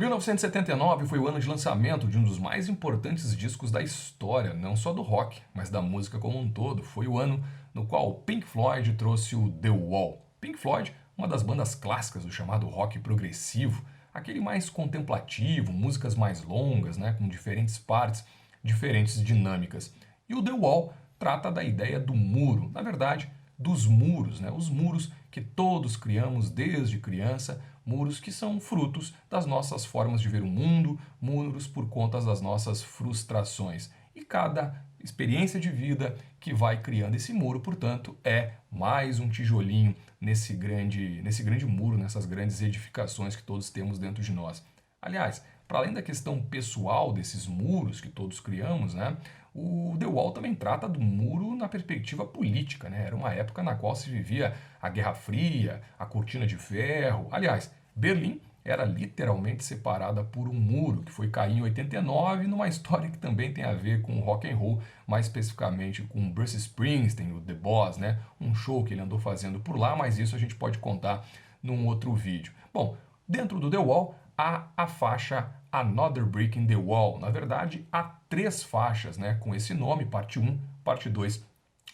1979 foi o ano de lançamento de um dos mais importantes discos da história, não só do rock, mas da música como um todo. Foi o ano no qual o Pink Floyd trouxe o The Wall. Pink Floyd, uma das bandas clássicas do chamado rock progressivo, aquele mais contemplativo, músicas mais longas, né, com diferentes partes, diferentes dinâmicas. E o The Wall trata da ideia do muro, na verdade, dos muros, né, os muros que todos criamos desde criança, muros que são frutos das nossas formas de ver o mundo, muros por conta das nossas frustrações. E cada experiência de vida que vai criando esse muro, portanto, é mais um tijolinho nesse grande muro, nessas grandes edificações que todos temos dentro de nós. Aliás, para além da questão pessoal desses muros que todos criamos, né, o The Wall também trata do muro na perspectiva política, né? Era uma época na qual se vivia a Guerra Fria, a Cortina de Ferro. Aliás, Berlim era literalmente separada por um muro que foi cair em 89, numa história que também tem a ver com rock and roll, mais especificamente com Bruce Springsteen, o The Boss, né? Um show que ele andou fazendo por lá, mas isso a gente pode contar num outro vídeo. Bom, dentro do The Wall há a faixa Another Brick in the Wall. Na verdade, há 3 faixas, né, com esse nome, parte 1, parte 2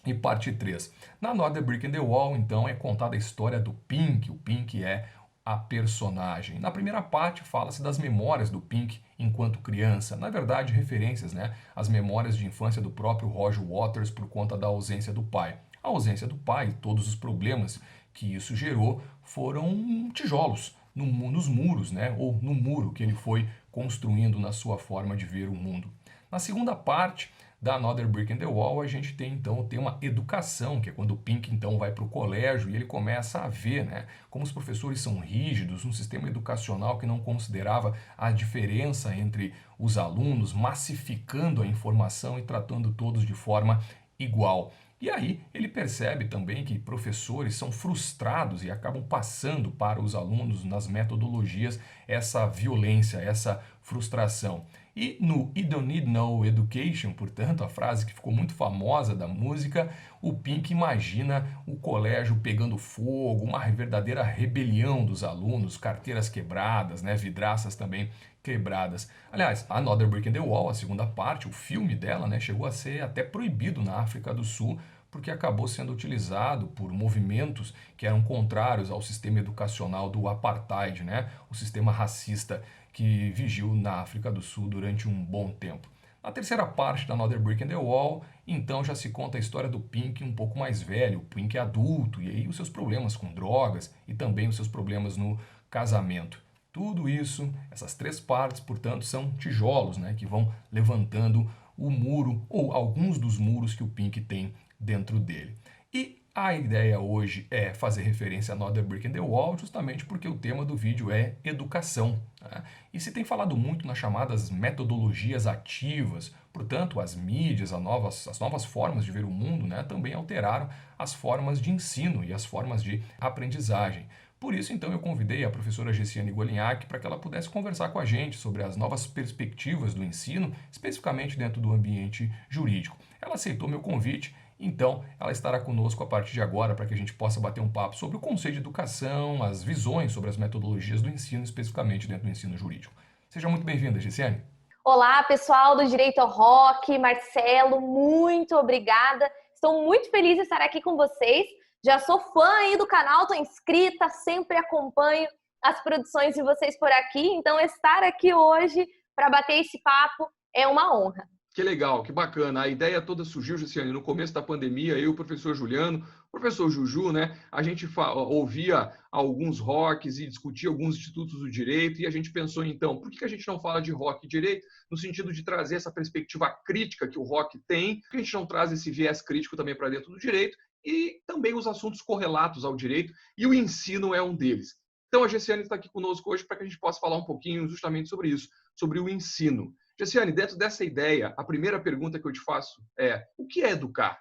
e parte 3. Na Another Brick in the Wall, então, é contada a história do Pink. O Pink é a personagem. Na primeira parte, fala-se das memórias do Pink enquanto criança. Na verdade, referências, né, às memórias de infância do próprio Roger Waters por conta da ausência do pai. A ausência do pai e todos os problemas que isso gerou foram tijolos nos muros, né, ou no muro que ele foi construindo na sua forma de ver o mundo. Na segunda parte da Another Brick in the Wall, a gente tem então o tema educação, que é quando o Pink então vai para o colégio e ele começa a ver, né, como os professores são rígidos, um sistema educacional que não considerava a diferença entre os alunos, massificando a informação e tratando todos de forma igual. E aí ele percebe também que professores são frustrados e acabam passando para os alunos nas metodologias essa violência, essa frustração. E no You Don't Need No Education, portanto, a frase que ficou muito famosa da música, o Pink imagina o colégio pegando fogo, uma verdadeira rebelião dos alunos, carteiras quebradas, né, vidraças também quebradas. Aliás, Another Brick in the Wall, a segunda parte, o filme dela, né, chegou a ser até proibido na África do Sul, porque acabou sendo utilizado por movimentos que eram contrários ao sistema educacional do apartheid, né, o sistema racista que vigiu na África do Sul durante um bom tempo. Na terceira parte da Another Brick in the Wall, então já se conta a história do Pink um pouco mais velho, o Pink é adulto, e aí os seus problemas com drogas e também os seus problemas no casamento. Tudo isso, essas 3 partes, portanto, são tijolos, né, que vão levantando o muro ou alguns dos muros que o Pink tem dentro dele. E a ideia hoje é fazer referência a Another Brick in the Wall, justamente porque o tema do vídeo é educação, né? E se tem falado muito nas chamadas metodologias ativas, portanto, as mídias, as novas formas de ver o mundo, né, também alteraram as formas de ensino e as formas de aprendizagem. Por isso, então, eu convidei a professora Gessiane Golinhac para que ela pudesse conversar com a gente sobre as novas perspectivas do ensino, especificamente dentro do ambiente jurídico. Ela aceitou meu convite, então ela estará conosco a partir de agora para que a gente possa bater um papo sobre o conceito de educação, as visões sobre as metodologias do ensino, especificamente dentro do ensino jurídico. Seja muito bem-vinda, Gessiane. Olá, pessoal do Direito ao Rock, Marcelo, muito obrigada. Estou muito feliz de estar aqui com vocês. Já sou fã aí do canal, estou inscrita, sempre acompanho as produções de vocês por aqui. Então, estar aqui hoje para bater esse papo é uma honra. Que legal, que bacana. A ideia toda surgiu, Luciane, no começo da pandemia, eu e o professor Juliano, o professor Juju, né? A gente ouvia alguns rocks e discutia alguns institutos do direito, e a gente pensou, então, por que a gente não fala de rock e direito, no sentido de trazer essa perspectiva crítica que o rock tem, por que a gente não traz esse viés crítico também para dentro do direito, e também os assuntos correlatos ao direito, e o ensino é um deles. Então, a Gessiane está aqui conosco hoje para que a gente possa falar um pouquinho justamente sobre isso, sobre o ensino. Gessiane, dentro dessa ideia, a primeira pergunta que eu te faço é: o que é educar?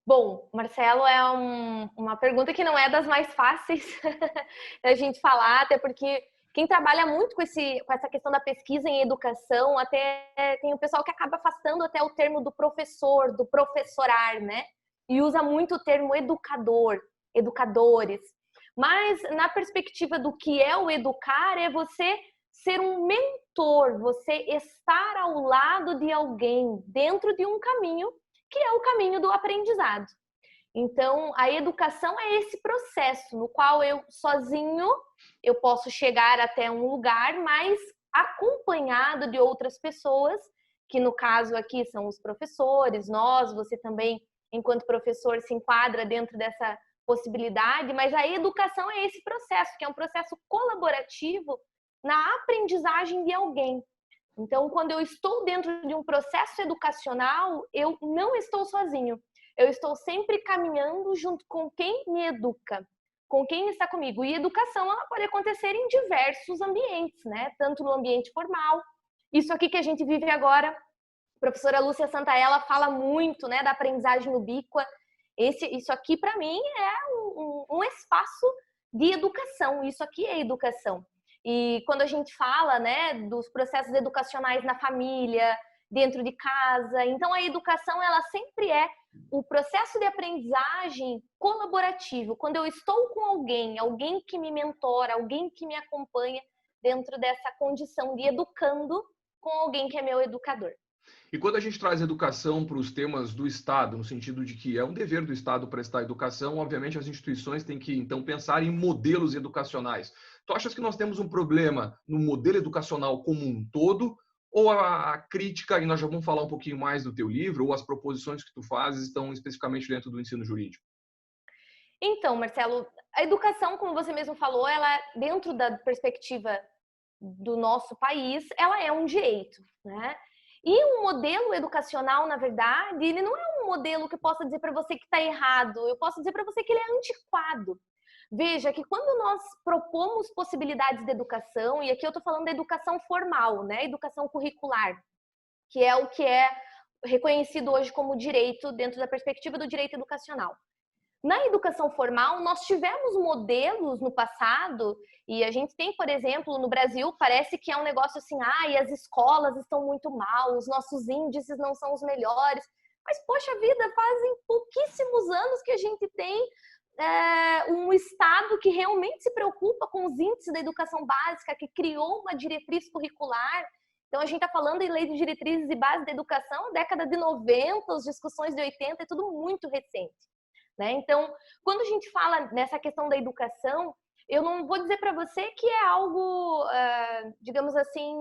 Bom, Marcelo, é uma pergunta que não é das mais fáceis da gente falar, até porque quem trabalha muito com essa questão da pesquisa em educação, até tem o pessoal que acaba afastando até o termo do professor, do professorar, né? E usa muito o termo educador, educadores. Mas na perspectiva do que é o educar, é você ser um mentor, você estar ao lado de alguém dentro de um caminho que é o caminho do aprendizado. Então, a educação é esse processo no qual eu sozinho eu posso chegar até um lugar, mas acompanhado de outras pessoas, que no caso aqui são os professores, nós, você também, enquanto professor, se enquadra dentro dessa possibilidade, mas a educação é esse processo, que é um processo colaborativo na aprendizagem de alguém. Então, quando eu estou dentro de um processo educacional, eu não estou sozinho. Eu estou sempre caminhando junto com quem me educa, com quem está comigo. E educação ela pode acontecer em diversos ambientes, né? Tanto no ambiente formal, isso aqui que a gente vive agora, a professora Lúcia Santaella fala muito, né, da aprendizagem ubíqua. Isso aqui, para mim, é um espaço de educação. Isso aqui é educação. E quando a gente fala, né, dos processos educacionais na família, dentro de casa, então a educação ela sempre é o processo de aprendizagem colaborativo. Quando eu estou com alguém que me mentora, alguém que me acompanha dentro dessa condição de educando com alguém que é meu educador. E quando a gente traz educação para os temas do Estado, no sentido de que é um dever do Estado prestar educação, obviamente as instituições têm que, então, pensar em modelos educacionais. Tu achas que nós temos um problema no modelo educacional como um todo, ou a crítica, e nós já vamos falar um pouquinho mais do teu livro, ou as proposições que tu fazes estão especificamente dentro do ensino jurídico? Então, Marcelo, a educação, como você mesmo falou, ela, dentro da perspectiva do nosso país, ela é um direito, né? E um modelo educacional, na verdade, ele não é um modelo que eu possa dizer para você que está errado, eu posso dizer para você que ele é antiquado. Veja que quando nós propomos possibilidades de educação, e aqui eu estou falando da educação formal, né? Educação curricular, que é o que é reconhecido hoje como direito dentro da perspectiva do direito educacional. Na educação formal, nós tivemos modelos no passado, e a gente tem, por exemplo, no Brasil, parece que é um negócio assim, as escolas estão muito mal, os nossos índices não são os melhores. Mas, poxa vida, fazem pouquíssimos anos que a gente tem um Estado que realmente se preocupa com os índices da educação básica, que criou uma diretriz curricular. Então, a gente está falando em lei de diretrizes e bases da educação, década de 90, as discussões de 80, é tudo muito recente. Né? Então, quando a gente fala nessa questão da educação, eu não vou dizer para você que é algo, digamos assim,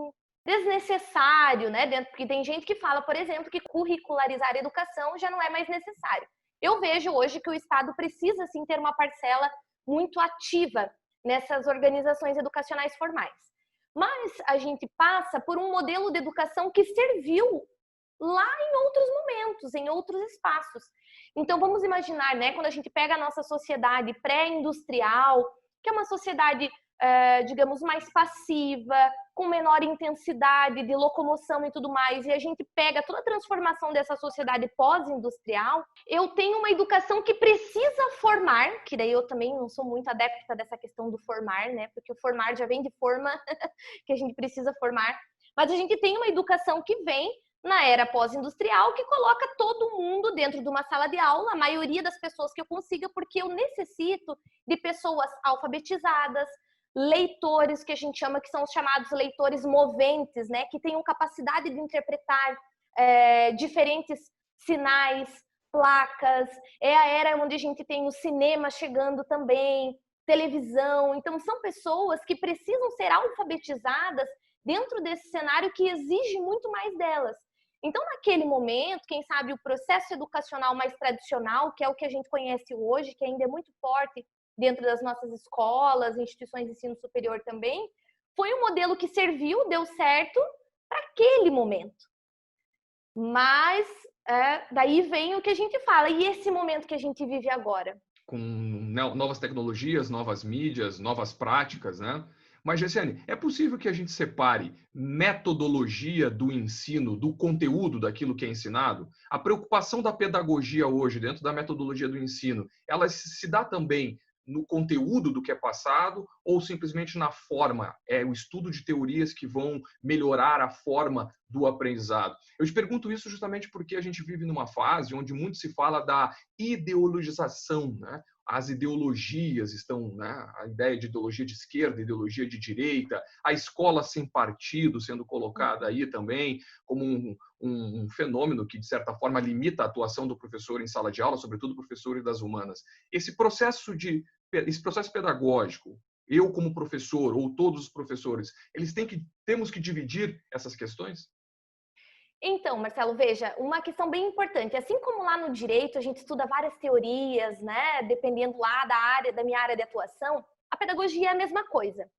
desnecessário, né? Porque tem gente que fala, por exemplo, que curricularizar a educação já não é mais necessário. Eu vejo hoje que o Estado precisa, sim, ter uma parcela muito ativa nessas organizações educacionais formais. Mas a gente passa por um modelo de educação que serviu lá em outros momentos, em outros espaços. Então, vamos imaginar, né, quando a gente pega a nossa sociedade pré-industrial, que é uma sociedade, digamos, mais passiva, com menor intensidade de locomoção e tudo mais, e a gente pega toda a transformação dessa sociedade pós-industrial, eu tenho uma educação que precisa formar, que daí eu também não sou muito adepta dessa questão do formar, né, porque o formar já vem de forma que a gente precisa formar, mas a gente tem uma educação que vem na era pós-industrial, que coloca todo mundo dentro de uma sala de aula, a maioria das pessoas que eu consiga, porque eu necessito de pessoas alfabetizadas, leitores, que a gente chama, que são os chamados leitores moventes, né, que tenham capacidade de interpretar diferentes sinais, placas. É a era onde a gente tem o cinema chegando também, televisão. Então, são pessoas que precisam ser alfabetizadas dentro desse cenário que exige muito mais delas. Então, naquele momento, quem sabe o processo educacional mais tradicional, que é o que a gente conhece hoje, que ainda é muito forte dentro das nossas escolas, instituições de ensino superior também, foi um modelo que serviu, deu certo para aquele momento. Mas daí vem o que a gente fala, e esse momento que a gente vive agora? Com novas tecnologias, novas mídias, novas práticas, né? Mas, Gessiane, é possível que a gente separe metodologia do ensino, do conteúdo daquilo que é ensinado? A preocupação da pedagogia hoje, dentro da metodologia do ensino, ela se dá também no conteúdo do que é passado ou simplesmente na forma? É o estudo de teorias que vão melhorar a forma do aprendizado? Eu te pergunto isso justamente porque a gente vive numa fase onde muito se fala da ideologização, né? as ideologias estão, né, a ideia de ideologia de esquerda, ideologia de direita, a escola sem partido sendo colocada aí também como um fenômeno que, de certa forma, limita a atuação do professor em sala de aula, sobretudo professores das humanas. Esse processo pedagógico, eu como professor ou todos os professores, temos que dividir essas questões? Então, Marcelo, veja, uma questão bem importante. Assim como lá no direito a gente estuda várias teorias, né? Dependendo lá da minha área de atuação, a pedagogia é a mesma coisa.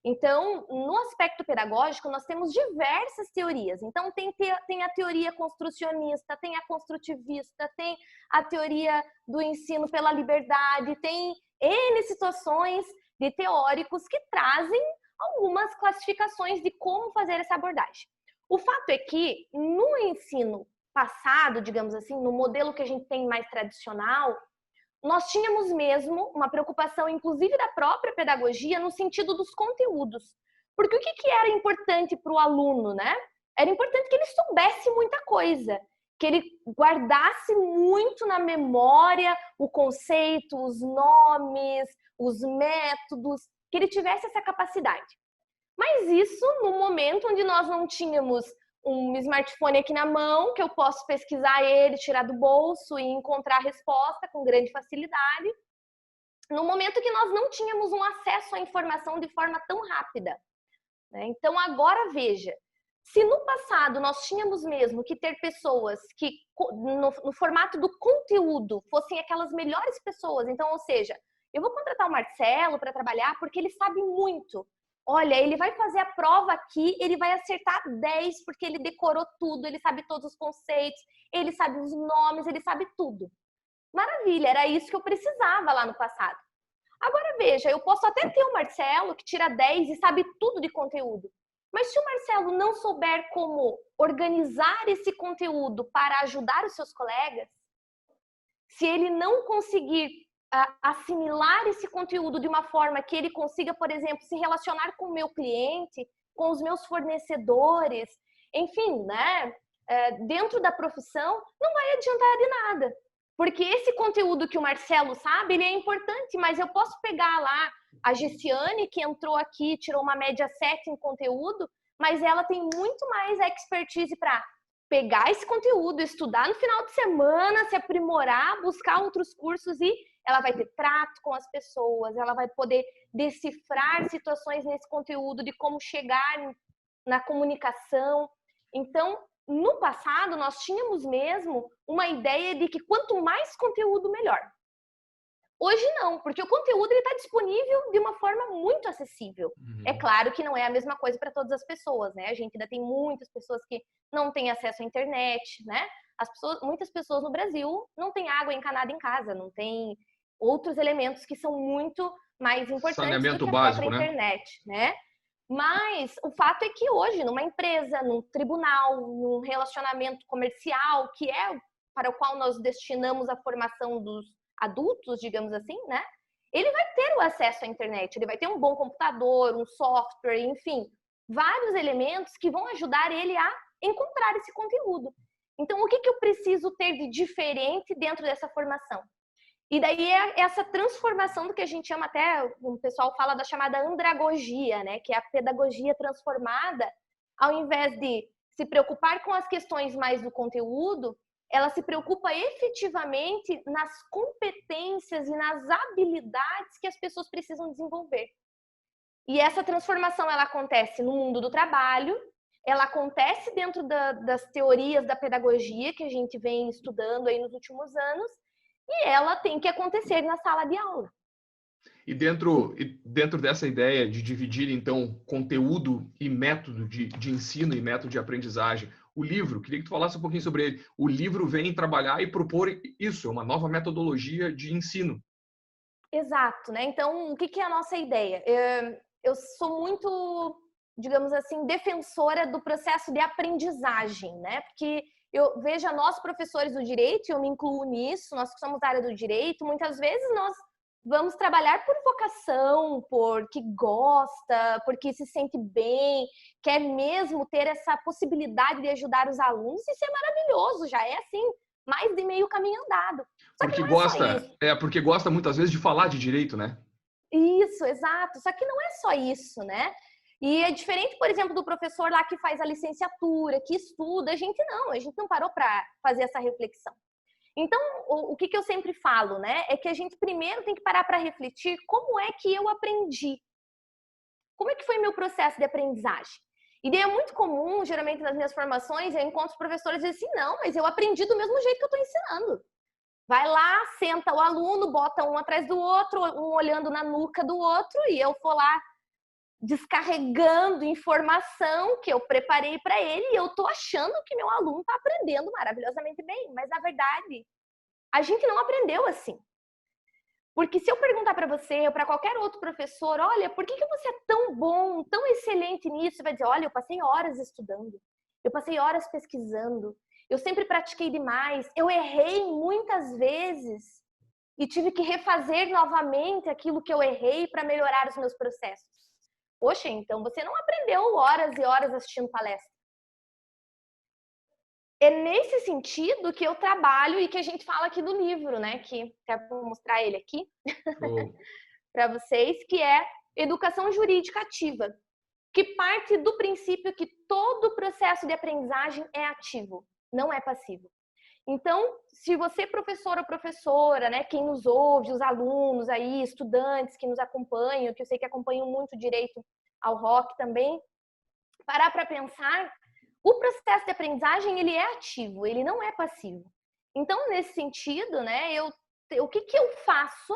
Então, no aspecto pedagógico, nós temos diversas teorias. Então, tem a teoria construcionista, tem a construtivista, tem a teoria do ensino pela liberdade, tem N situações de teóricos que trazem algumas classificações de como fazer essa abordagem. O fato é que no ensino passado, digamos assim, no modelo que a gente tem mais tradicional, nós tínhamos mesmo uma preocupação, inclusive da própria pedagogia, no sentido dos conteúdos. Porque o que era importante para o aluno, né? Era importante que ele soubesse muita coisa, que ele guardasse muito na memória o conceito, os nomes, os métodos, que ele tivesse essa capacidade. Mas isso no momento onde nós não tínhamos um smartphone aqui na mão, que eu posso pesquisar ele, tirar do bolso e encontrar a resposta com grande facilidade. No momento que nós não tínhamos um acesso à informação de forma tão rápida. Né? Então, agora veja, se no passado nós tínhamos mesmo que ter pessoas que, no formato do conteúdo, fossem aquelas melhores pessoas, então, ou seja, eu vou contratar o Marcelo para trabalhar porque ele sabe muito. Olha, ele vai fazer a prova aqui, ele vai acertar 10 porque ele decorou tudo, ele sabe todos os conceitos, ele sabe os nomes, ele sabe tudo. Maravilha, era isso que eu precisava lá no passado. Agora veja, eu posso até ter o Marcelo que tira 10 e sabe tudo de conteúdo. Mas se o Marcelo não souber como organizar esse conteúdo para ajudar os seus colegas, se ele não conseguir assimilar esse conteúdo de uma forma que ele consiga, por exemplo, se relacionar com o meu cliente, com os meus fornecedores, enfim, né? Dentro da profissão, não vai adiantar de nada. Porque esse conteúdo que o Marcelo sabe, ele é importante, mas eu posso pegar lá a Gessiane, que entrou aqui, tirou uma média 7 em conteúdo, mas ela tem muito mais expertise para pegar esse conteúdo, estudar no final de semana, se aprimorar, buscar outros cursos e ela vai ter trato com as pessoas, ela vai poder decifrar situações nesse conteúdo, de como chegar na comunicação. Então, no passado, nós tínhamos mesmo uma ideia de que quanto mais conteúdo, melhor. Hoje não, porque o conteúdo está disponível de uma forma muito acessível. É claro que não é a mesma coisa para todas as pessoas, né? A gente ainda tem muitas pessoas que não têm acesso à internet, né? Muitas pessoas no Brasil não têm água encanada em casa, não tem outros elementos que são muito mais importantes Saneamento do que a básico, própria internet, né? Mas o fato é que hoje, numa empresa, num tribunal, num relacionamento comercial, que é para o qual nós destinamos a formação dos adultos, digamos assim, né? Ele vai ter o acesso à internet, ele vai ter um bom computador, um software, enfim, vários elementos que vão ajudar ele a encontrar esse conteúdo. Então, o que eu preciso ter de diferente dentro dessa formação? E daí é essa transformação do que a gente chama até, o pessoal fala da chamada andragogia, né? Que é a pedagogia transformada, ao invés de se preocupar com as questões mais do conteúdo, ela se preocupa efetivamente nas competências e nas habilidades que as pessoas precisam desenvolver. E essa transformação, ela acontece no mundo do trabalho, ela acontece dentro das teorias da pedagogia que a gente vem estudando aí nos últimos anos, e ela tem que acontecer na sala de aula. E dentro dessa ideia de dividir, então, conteúdo e método de ensino e método de aprendizagem, o livro, queria que tu falasse um pouquinho sobre ele. O livro vem trabalhar e propor isso, uma nova metodologia de ensino. Exato, né? Então, o que é a nossa ideia? Eu sou muito, digamos assim, defensora do processo de aprendizagem, né? Porque eu vejo nós, professores do direito, e eu me incluo nisso, nós que somos da área do direito, muitas vezes nós vamos trabalhar por vocação, porque gosta, porque se sente bem, quer mesmo ter essa possibilidade de ajudar os alunos. Isso é maravilhoso, já é assim mais de meio caminho andado. Só que não é só isso. Porque gosta muitas vezes de falar de direito, né? Isso, exato. Só que não é só isso, né? E é diferente, por exemplo, do professor lá que faz a licenciatura, que estuda. A gente não parou para fazer essa reflexão. Então, o que eu sempre falo, né? É que a gente primeiro tem que parar para refletir como é que eu aprendi. Como é que foi meu processo de aprendizagem? E daí é muito comum, geralmente nas minhas formações, eu encontro os professores e dizem assim, não, mas eu aprendi do mesmo jeito que eu estou ensinando. Vai lá, senta o aluno, bota um atrás do outro, um olhando na nuca do outro, e eu vou lá descarregando informação que eu preparei para ele, e eu estou achando que meu aluno está aprendendo maravilhosamente bem. Mas, na verdade, a gente não aprendeu assim. Porque se eu perguntar para você ou para qualquer outro professor, olha, por que você é tão bom, tão excelente nisso? Você vai dizer, olha, eu passei horas estudando, eu passei horas pesquisando, eu sempre pratiquei demais, eu errei muitas vezes e tive que refazer novamente aquilo que eu errei para melhorar os meus processos. Poxa, então você não aprendeu horas e horas assistindo palestra. É nesse sentido que eu trabalho e que a gente fala aqui do livro, né? Que vou mostrar ele aqui para vocês, que é Educação Jurídica Ativa, que parte do princípio que todo processo de aprendizagem é ativo, não é passivo. Então, se você, professor ou professora, né, quem nos ouve, os alunos aí, estudantes que nos acompanham, que eu sei que acompanham muito direito ao rock também, parar para pensar, o processo de aprendizagem, ele é ativo, ele não é passivo. Então, nesse sentido, né, o que eu faço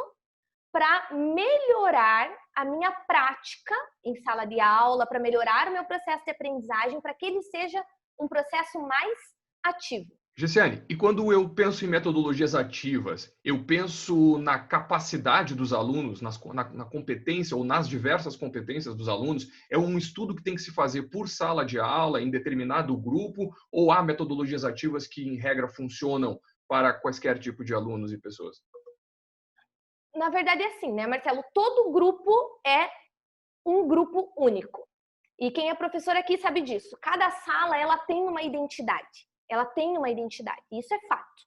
para melhorar a minha prática em sala de aula, para melhorar o meu processo de aprendizagem, para que ele seja um processo mais ativo? Gessiane, e quando eu penso em metodologias ativas, eu penso na capacidade dos alunos, na competência ou nas diversas competências dos alunos? É um estudo que tem que se fazer por sala de aula, em determinado grupo, ou há metodologias ativas que, em regra, funcionam para quaisquer tipo de alunos e pessoas? Na verdade é assim, né, Marcelo? Todo grupo é um grupo único. E quem é professor aqui sabe disso. Cada sala, ela tem uma identidade. Ela tem uma identidade, isso é fato.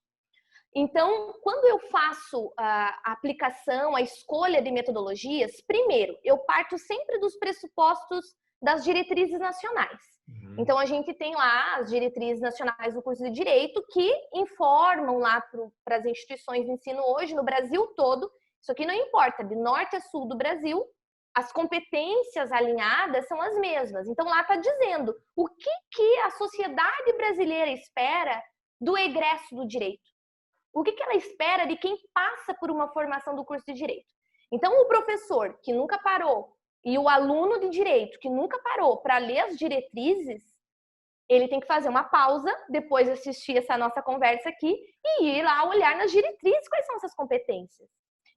Então, quando eu faço a aplicação, a escolha de metodologias, primeiro, eu parto sempre dos pressupostos das diretrizes nacionais. Então, a gente tem lá as diretrizes nacionais do curso de Direito que informam lá para as instituições de ensino hoje, no Brasil todo, isso aqui não importa, de norte a sul do Brasil, as competências alinhadas são as mesmas. Então, lá está dizendo o que a sociedade brasileira espera do egresso do direito. O que ela espera de quem passa por uma formação do curso de direito. Então, o professor que nunca parou e o aluno de direito que nunca parou para ler as diretrizes, ele tem que fazer uma pausa, depois de assistir essa nossa conversa aqui, e ir lá olhar nas diretrizes quais são essas competências.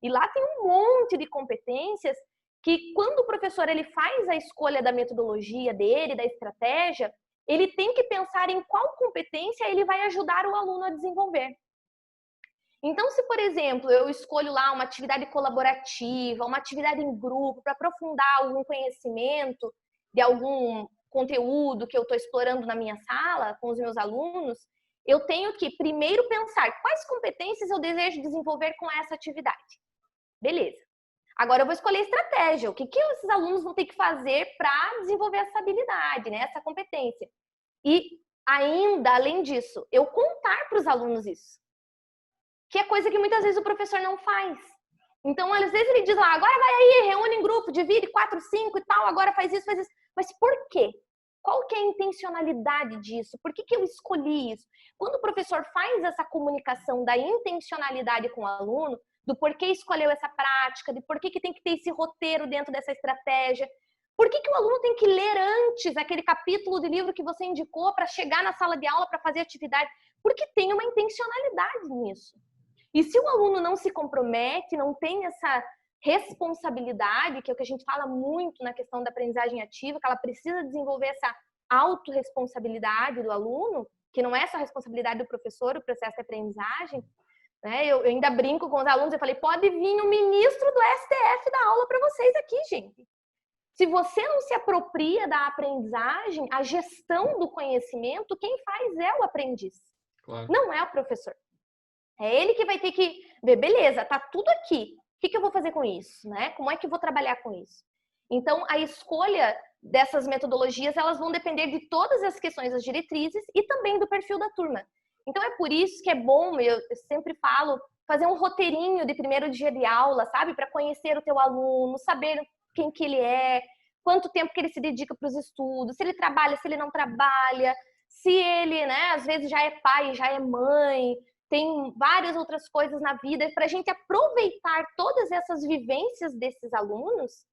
E lá tem um monte de competências que quando o professor ele faz a escolha da metodologia dele, da estratégia, ele tem que pensar em qual competência ele vai ajudar o aluno a desenvolver. Então, se, por exemplo, eu escolho lá uma atividade colaborativa, uma atividade em grupo, para aprofundar algum conhecimento de algum conteúdo que eu estou explorando na minha sala com os meus alunos, eu tenho que primeiro pensar quais competências eu desejo desenvolver com essa atividade. Beleza. Agora eu vou escolher estratégia. O que esses alunos vão ter que fazer para desenvolver essa habilidade, né? Essa competência. E ainda, além disso, eu contar para os alunos isso. Que é coisa que muitas vezes o professor não faz. Então, às vezes ele diz lá, agora vai aí, reúne em grupo, divide 4, 5 e tal, agora faz isso, faz isso. Mas por quê? Qual que é a intencionalidade disso? Por que eu escolhi isso? Quando o professor faz essa comunicação da intencionalidade com o aluno, do porquê escolheu essa prática, de por que tem que ter esse roteiro dentro dessa estratégia, por que o aluno tem que ler antes aquele capítulo de livro que você indicou para chegar na sala de aula para fazer atividade? Porque tem uma intencionalidade nisso. E se o aluno não se compromete, não tem essa responsabilidade, que é o que a gente fala muito na questão da aprendizagem ativa, que ela precisa desenvolver essa autorresponsabilidade do aluno, que não é só a responsabilidade do professor, o processo de aprendizagem, né? Eu ainda brinco com os alunos, eu falei, pode vir o ministro do STF dar aula para vocês aqui, gente. Se você não se apropria da aprendizagem, a gestão do conhecimento, quem faz é o aprendiz, claro. Não é o professor. É ele que vai ter que ver, beleza, tá tudo aqui. O que eu vou fazer com isso, né? Como é que eu vou trabalhar com isso? Então, a escolha dessas metodologias, elas vão depender de todas as questões das diretrizes e também do perfil da turma. Então, é por isso que é bom, eu sempre falo, fazer um roteirinho de primeiro dia de aula, sabe? Para conhecer o teu aluno, saber quem que ele é, quanto tempo que ele se dedica para os estudos, se ele trabalha, se ele não trabalha, se ele, né, às vezes já é pai, já é mãe, tem várias outras coisas na vida, para a gente aproveitar todas essas vivências desses alunos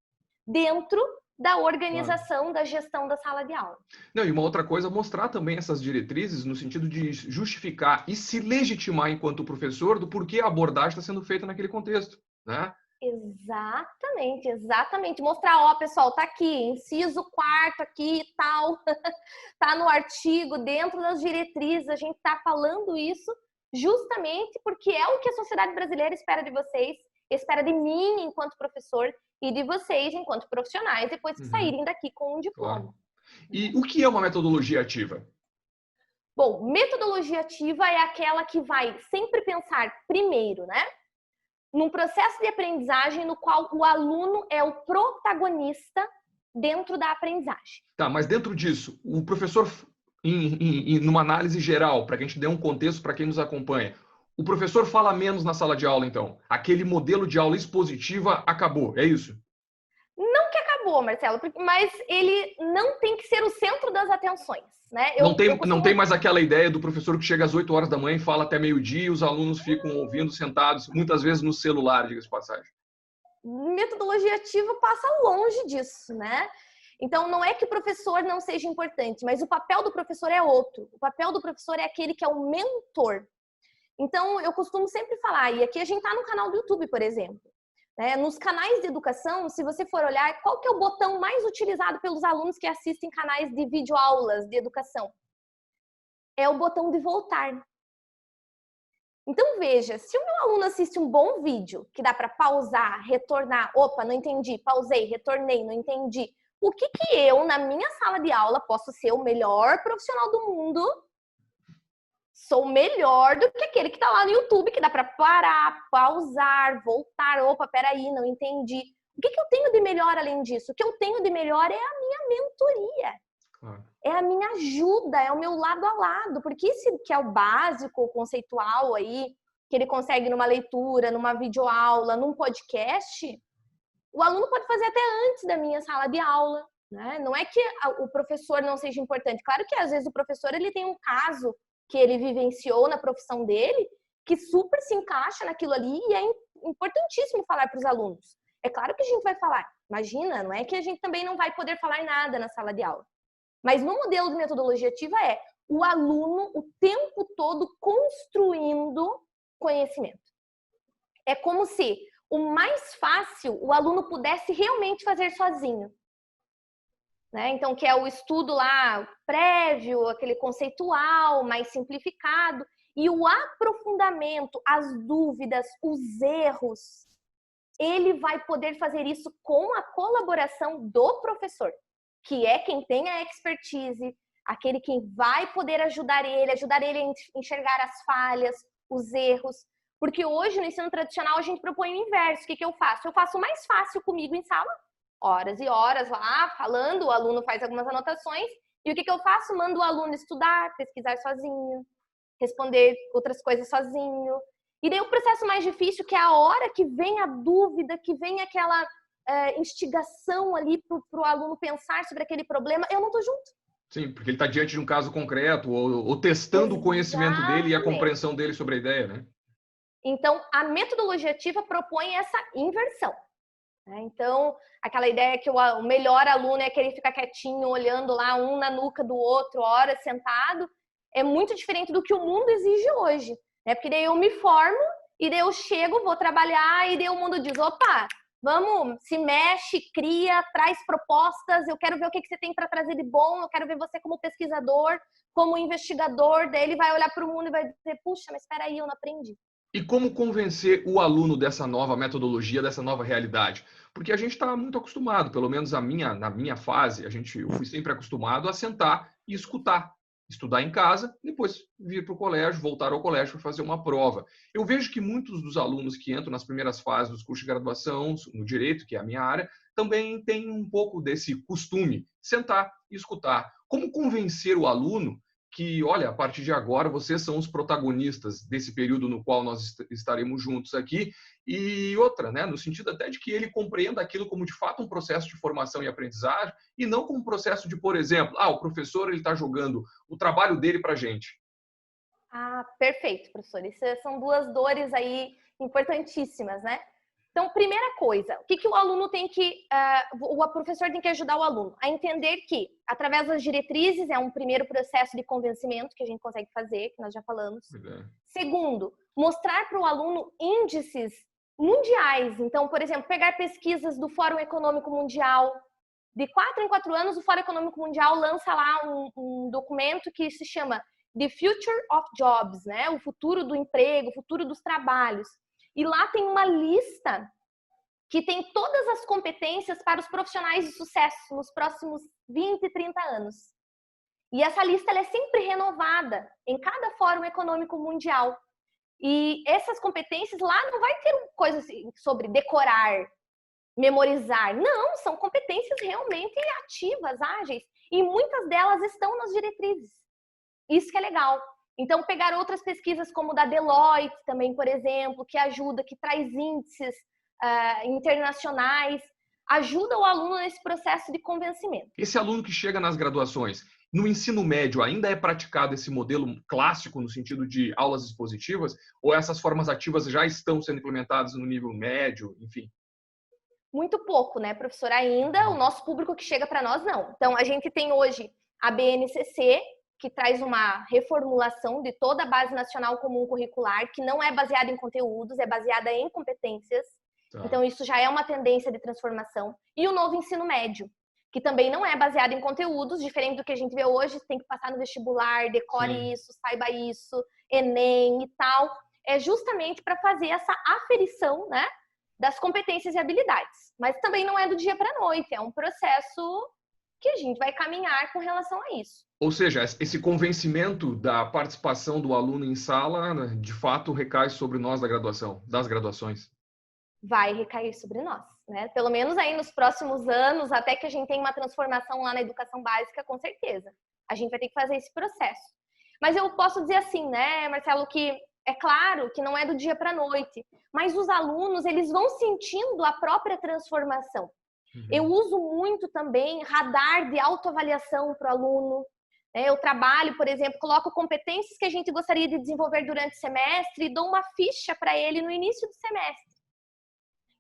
dentro da organização, da gestão da sala de aula. Não, e uma outra coisa, mostrar também essas diretrizes no sentido de justificar e se legitimar enquanto professor do porquê a abordagem está sendo feita naquele contexto, né? Exatamente, exatamente. Mostrar, ó, pessoal, tá aqui, inciso 4 aqui e tal, tá no artigo, dentro das diretrizes, a gente tá falando isso justamente porque é o que a sociedade brasileira espera de vocês, espera de mim enquanto professor e de vocês enquanto profissionais, depois que saírem daqui com um diploma. Claro. E o que é uma metodologia ativa? Bom, metodologia ativa é aquela que vai sempre pensar primeiro, né? Num processo de aprendizagem no qual o aluno é o protagonista dentro da aprendizagem. Tá, mas dentro disso, o professor, numa análise geral, para que a gente dê um contexto para quem nos acompanha, o professor fala menos na sala de aula, então? Aquele modelo de aula expositiva acabou, é isso? Não que acabou, Marcelo, mas ele não tem que ser o centro das atenções, né? Não tem mais aquela ideia do professor que chega às 8 horas da manhã e fala até meio-dia e os alunos ficam ouvindo sentados, muitas vezes no celular, diga-se de passagem. Metodologia ativa passa longe disso, né? Então, não é que o professor não seja importante, mas o papel do professor é outro. O papel do professor é aquele que é o mentor. Então, eu costumo sempre falar, e aqui a gente está no canal do YouTube, por exemplo. Nos canais de educação, se você for olhar, qual que é o botão mais utilizado pelos alunos que assistem canais de videoaulas de educação? É o botão de voltar. Então, veja, se o meu aluno assiste um bom vídeo, que dá para pausar, retornar, opa, não entendi, pausei, retornei, não entendi. O que eu, na minha sala de aula, posso ser o melhor profissional do mundo? Sou melhor do que aquele que está lá no YouTube, que dá para parar, pausar, voltar. Opa, peraí, não entendi. O que eu tenho de melhor além disso? O que eu tenho de melhor é a minha mentoria. Claro. É a minha ajuda, é o meu lado a lado. Porque esse que é o básico, o conceitual aí, que ele consegue numa leitura, numa videoaula, num podcast, o aluno pode fazer até antes da minha sala de aula. Né? Não é que o professor não seja importante. Claro que às vezes o professor ele tem um caso que ele vivenciou na profissão dele, que super se encaixa naquilo ali e é importantíssimo falar para os alunos. É claro que a gente vai falar, imagina, não é que a gente também não vai poder falar nada na sala de aula. Mas no modelo de metodologia ativa é o aluno o tempo todo construindo conhecimento. É como se o mais fácil o aluno pudesse realmente fazer sozinho. Então, que é o estudo lá prévio, aquele conceitual, mais simplificado, e o aprofundamento, as dúvidas, os erros, ele vai poder fazer isso com a colaboração do professor, que é quem tem a expertise, aquele que vai poder ajudar ele a enxergar as falhas, os erros, porque hoje no ensino tradicional a gente propõe o inverso. O que eu faço? Eu faço o mais fácil comigo em sala, horas e horas lá, falando, o aluno faz algumas anotações, e o que eu faço? Mando o aluno estudar, pesquisar sozinho, responder outras coisas sozinho. E daí o processo mais difícil, que é a hora que vem a dúvida, que vem aquela instigação ali para o aluno pensar sobre aquele problema, eu não tô junto. Sim, porque ele está diante de um caso concreto, ou testando o conhecimento dele e a compreensão dele sobre a ideia, né? Então, a metodologia ativa propõe essa inversão. Então, aquela ideia que o melhor aluno é aquele que fica quietinho, olhando lá um na nuca do outro, horas sentado, é muito diferente do que o mundo exige hoje. Porque daí eu me formo, e daí eu chego, vou trabalhar, e daí o mundo diz, opa, vamos, se mexe, cria, traz propostas, eu quero ver o que você tem para trazer de bom, eu quero ver você como pesquisador, como investigador. Daí ele vai olhar para o mundo e vai dizer, puxa, mas espera aí, eu não aprendi. E como convencer o aluno dessa nova metodologia, dessa nova realidade? Porque a gente está muito acostumado, pelo menos na minha fase, eu fui sempre acostumado a sentar e escutar. estudar em casa, depois vir para o colégio, voltar ao colégio para fazer uma prova. Eu vejo que muitos dos alunos que entram nas primeiras fases dos cursos de graduação, no direito, que é a minha área, também têm um pouco desse costume, sentar e escutar. Como convencer o aluno que, olha, a partir de agora vocês são os protagonistas desse período no qual nós estaremos juntos aqui, e outra, né, no sentido até de que ele compreenda aquilo como de fato um processo de formação e aprendizagem, e não como um processo de, por exemplo, o professor ele está jogando o trabalho dele para a gente. Ah, perfeito, professor. Isso são duas dores aí importantíssimas, né? Então, primeira coisa, o que o aluno tem que, o professor tem que ajudar o aluno a entender que, através das diretrizes, é um primeiro processo de convencimento que a gente consegue fazer, que nós já falamos. Segundo, mostrar para o aluno índices mundiais. Então, por exemplo, pegar pesquisas do Fórum Econômico Mundial. De 4 em 4 anos, o Fórum Econômico Mundial lança lá um documento que se chama The Future of Jobs, né? O futuro do emprego, o futuro dos trabalhos. E lá tem uma lista que tem todas as competências para os profissionais de sucesso nos próximos 20, 30 anos. E essa lista ela é sempre renovada em cada Fórum Econômico Mundial. E essas competências lá não vai ter coisa assim, sobre decorar, memorizar. Não, são competências realmente ativas, ágeis. E muitas delas estão nas diretrizes. Isso que é legal. Então, pegar outras pesquisas como da Deloitte também, por exemplo, que ajuda, que traz índices internacionais, ajuda o aluno nesse processo de convencimento. Esse aluno que chega nas graduações, no ensino médio ainda é praticado esse modelo clássico no sentido de aulas expositivas? Ou essas formas ativas já estão sendo implementadas no nível médio, enfim? Muito pouco, né, professor? Ainda o nosso público que chega para nós, não. Então, a gente tem hoje a BNCC, que traz uma reformulação de toda a Base Nacional Comum Curricular, que não é baseada em conteúdos, é baseada em competências. Tá. Então, isso já é uma tendência de transformação. E o novo ensino médio, que também não é baseado em conteúdos, diferente do que a gente vê hoje, tem que passar no vestibular, decore isso, saiba isso, Enem e tal. É justamente para fazer essa aferição, né, das competências e habilidades. Mas também não é do dia para a noite, é um processo que a gente vai caminhar com relação a isso. Ou seja, esse convencimento da participação do aluno em sala, né, de fato, recai sobre nós da graduação, das graduações. Vai recair sobre nós, né? Pelo menos aí nos próximos anos, até que a gente tenha uma transformação lá na educação básica, com certeza. A gente vai ter que fazer esse processo. Mas eu posso dizer assim, né, Marcelo, que é claro que não é do dia para a noite, mas os alunos, eles vão sentindo a própria transformação. Eu uso muito também radar de autoavaliação para o aluno. Eu trabalho, por exemplo, coloco competências que a gente gostaria de desenvolver durante o semestre e dou uma ficha para ele no início do semestre.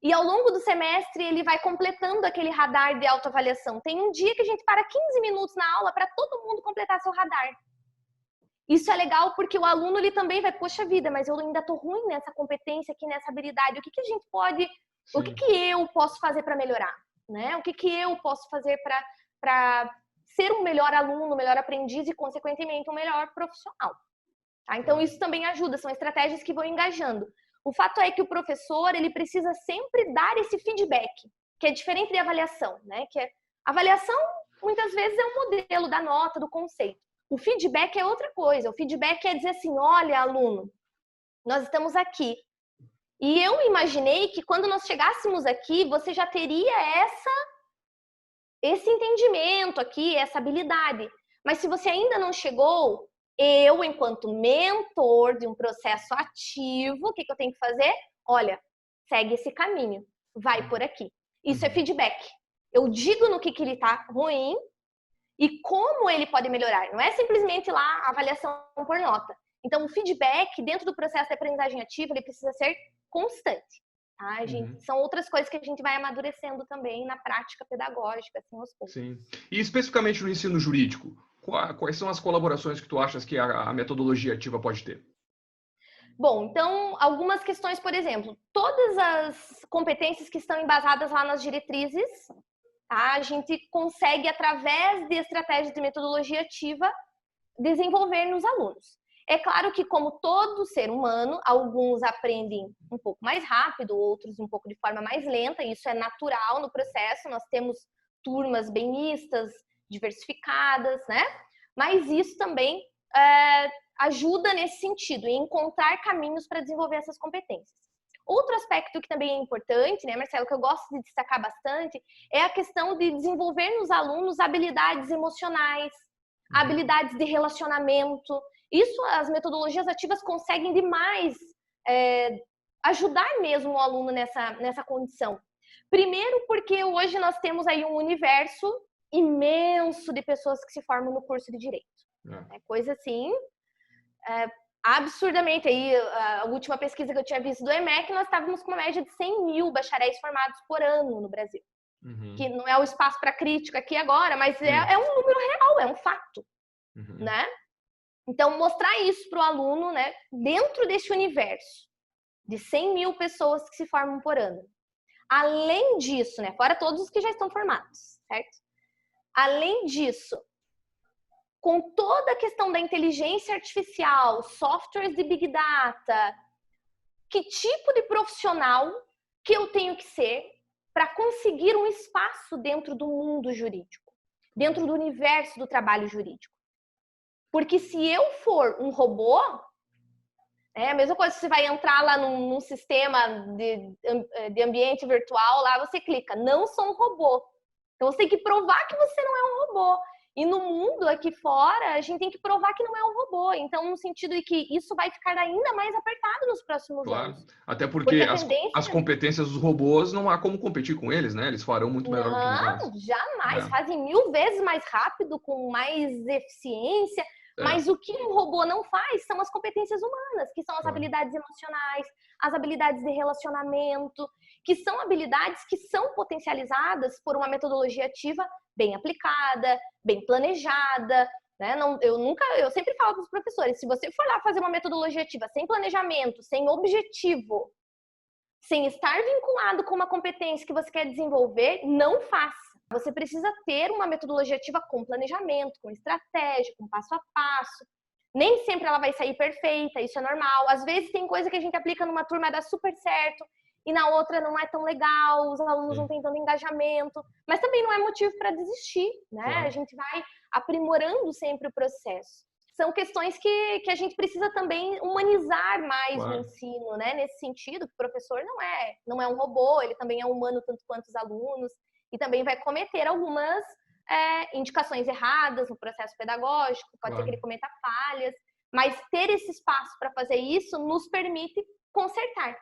E ao longo do semestre ele vai completando aquele radar de autoavaliação. Tem um dia que a gente para 15 minutos na aula para todo mundo completar seu radar. Isso é legal porque o aluno ele também vai, poxa vida, mas eu ainda estou ruim nessa competência aqui, nessa habilidade. O que a gente pode, o que eu posso fazer para melhorar? Né? O que eu posso fazer para ser um melhor aluno, um melhor aprendiz e, consequentemente, um melhor profissional. Tá? Então, isso também ajuda, são estratégias que vão engajando. O fato é que o professor ele precisa sempre dar esse feedback, que é diferente de avaliação. Né? Que avaliação, muitas vezes, é um modelo da nota, do conceito. O feedback é outra coisa. O feedback é dizer assim, olha, aluno, nós estamos aqui. E eu imaginei que quando nós chegássemos aqui, você já teria esse entendimento aqui, essa habilidade. Mas se você ainda não chegou, eu, enquanto mentor de um processo ativo, o que eu tenho que fazer? Olha, segue esse caminho, vai por aqui. Isso é feedback. Eu digo no que ele está ruim e como ele pode melhorar. Não é simplesmente lá a avaliação por nota. Então, o feedback dentro do processo de aprendizagem ativa, ele precisa ser constante. Tá, gente? São outras coisas que a gente vai amadurecendo também na prática pedagógica, assim, aos poucos. Sim. E especificamente no ensino jurídico, quais são as colaborações que tu achas que a metodologia ativa pode ter? Bom, então, algumas questões, por exemplo, todas as competências que estão embasadas lá nas diretrizes, tá? A gente consegue, através de estratégias de metodologia ativa, desenvolver nos alunos. É claro que, como todo ser humano, alguns aprendem um pouco mais rápido, outros um pouco de forma mais lenta, isso é natural no processo, nós temos turmas bem mistas, diversificadas, né? mas isso também ajuda nesse sentido, em encontrar caminhos para desenvolver essas competências. Outro aspecto que também é importante, né, Marcelo, que eu gosto de destacar bastante, é a questão de desenvolver nos alunos habilidades emocionais, habilidades de relacionamento. Isso, as metodologias ativas conseguem demais ajudar mesmo o aluno nessa condição. Primeiro porque hoje nós temos aí um universo imenso de pessoas que se formam no curso de Direito. É coisa assim, absurdamente. Aí, a última pesquisa que eu tinha visto do EMEC, nós estávamos com uma média de 100 mil bacharéis formados por ano no Brasil. Que não é o espaço para crítica aqui agora, mas é um número real, é um fato. Né? Então, mostrar isso para o aluno, né, dentro desse universo de 100 mil pessoas que se formam por ano. Além disso, né, fora todos os que já estão formados, certo? Além disso, com toda a questão da inteligência artificial, softwares de Big Data, que tipo de profissional que eu tenho que ser para conseguir um espaço dentro do mundo jurídico, dentro do universo do trabalho jurídico? Porque se eu for um robô, é a mesma coisa que você vai entrar lá num sistema de ambiente virtual, lá você clica, não sou um robô. Então você tem que provar que você não é um robô. E no mundo aqui fora, a gente tem que provar que não é um robô. Então, no sentido de que isso vai ficar ainda mais apertado nos próximos anos. Até porque tendência... as competências dos robôs não há como competir com eles, né? Eles farão muito melhor do que nós. Não, jamais. Fazem 1000 vezes mais rápido, com mais eficiência. Mas o que um robô não faz são as competências humanas, que são as habilidades emocionais, as habilidades de relacionamento, que são habilidades que são potencializadas por uma metodologia ativa bem aplicada, bem planejada, né? Eu sempre falo para os professores, se você for lá fazer uma metodologia ativa sem planejamento, sem objetivo, sem estar vinculado com uma competência que você quer desenvolver, não faça. Você precisa ter uma metodologia ativa com planejamento, com estratégia, com passo a passo. Nem sempre ela vai sair perfeita, isso é normal. Às vezes tem coisa que a gente aplica numa turma e dá super certo, e na outra não é tão legal, os alunos não têm tanto engajamento. Mas também não é motivo para desistir, né? A gente vai aprimorando sempre o processo. São questões que a gente precisa também humanizar mais o ensino, né? Nesse sentido, que o professor não é um robô, ele também é humano tanto quanto os alunos, e também vai cometer algumas indicações erradas no processo pedagógico, pode ser que ele cometa falhas, mas ter esse espaço para fazer isso nos permite consertar,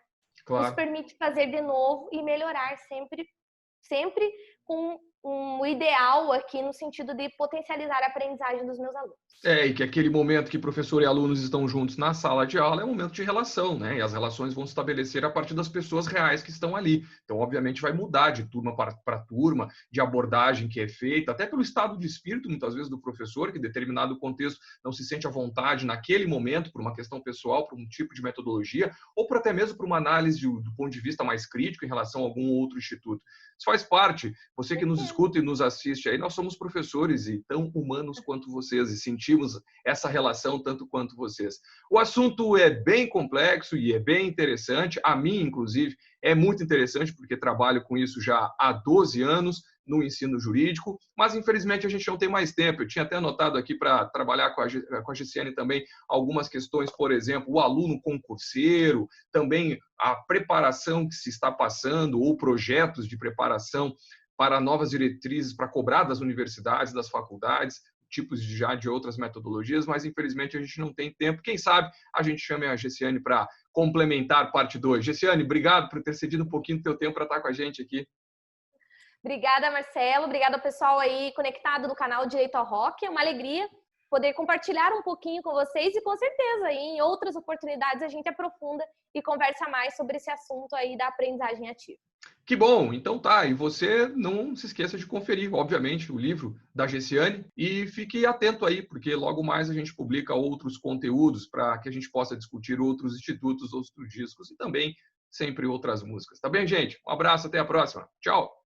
nos permite fazer de novo e melhorar sempre com um ideal aqui no sentido de potencializar a aprendizagem dos meus alunos. E que aquele momento que professor e alunos estão juntos na sala de aula é um momento de relação, né? E as relações vão se estabelecer a partir das pessoas reais que estão ali. Então, obviamente, vai mudar de turma para turma, de abordagem que é feita, até pelo estado de espírito, muitas vezes, do professor, que em determinado contexto não se sente à vontade naquele momento, por uma questão pessoal, por um tipo de metodologia, ou por até mesmo por uma análise do ponto de vista mais crítico em relação a algum outro instituto. Isso faz parte. Você que nos escuta e nos assiste aí, nós somos professores e tão humanos quanto vocês e sentimos essa relação tanto quanto vocês. O assunto é bem complexo e é bem interessante. A mim, inclusive, é muito interessante porque trabalho com isso já há 12 anos no ensino jurídico, mas infelizmente a gente não tem mais tempo. Eu tinha até anotado aqui para trabalhar com a GCN também algumas questões, por exemplo, o aluno concurseiro, também a preparação que se está passando ou projetos de preparação para novas diretrizes para cobrar das universidades, das faculdades, tipos de outras metodologias, mas infelizmente a gente não tem tempo. Quem sabe a gente chame a GCN para complementar parte 2. GCN, obrigado por ter cedido um pouquinho do teu tempo para estar com a gente aqui. Obrigada, Marcelo. Obrigada ao pessoal aí conectado no canal Direito ao Rock. É uma alegria poder compartilhar um pouquinho com vocês e com certeza aí, em outras oportunidades a gente aprofunda e conversa mais sobre esse assunto aí da aprendizagem ativa. Que bom, então tá. E você não se esqueça de conferir, obviamente, o livro da GCN e fique atento aí, porque logo mais a gente publica outros conteúdos para que a gente possa discutir outros institutos, outros discos e também sempre outras músicas. Tá bem, gente? Um abraço, até a próxima. Tchau!